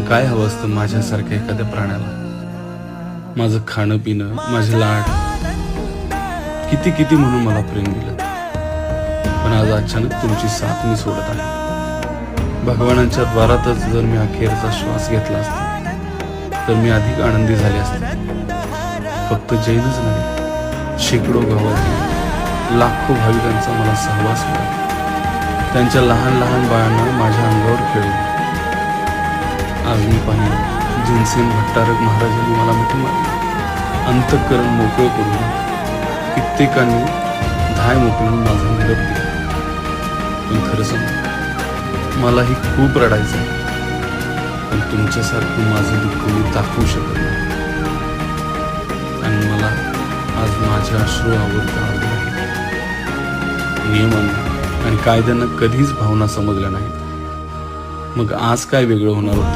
काय हवं असतं माझ्यासारख्या एखाद्या प्राण्याला? माझं खाणं पिणं, माझे लाड, किती किती म्हणून मला प्रेम दिलं. पण आज अचानक तुमची साथ मी सोडत आहे. भगवानाच्या द्वारातच जर मी अखेरचा श्वास घेतला असता तर मी अधिक आनंदी झाले असते. फक्त जैनच नाही, शेकडो गावातील लाखो भाविकांचा मला सहवास मिळाला. त्यांच्या लहान लहान बाळांना माझ्या अंगावर खेळले. आज मी पाहिलं जिनसेन भट्टारक महाराजांनी मला मिठी मारली. अंतःकरण मोकळं करून कित्येकांनी धाय मोकळून माझा निरोप दिला. पण खरं सांगू, मलाही खूप रडायचं आहे. पण तुमच्यासारखं माझं दुःख मी दाखवू शकत नाही. आणि मला आज माझे अश्रू आवडता आले आहेत. नियमांना आणि कायद्यांना कधीच भावना समजल्या नाहीत. मग आज काय वेगळं होणार होतं?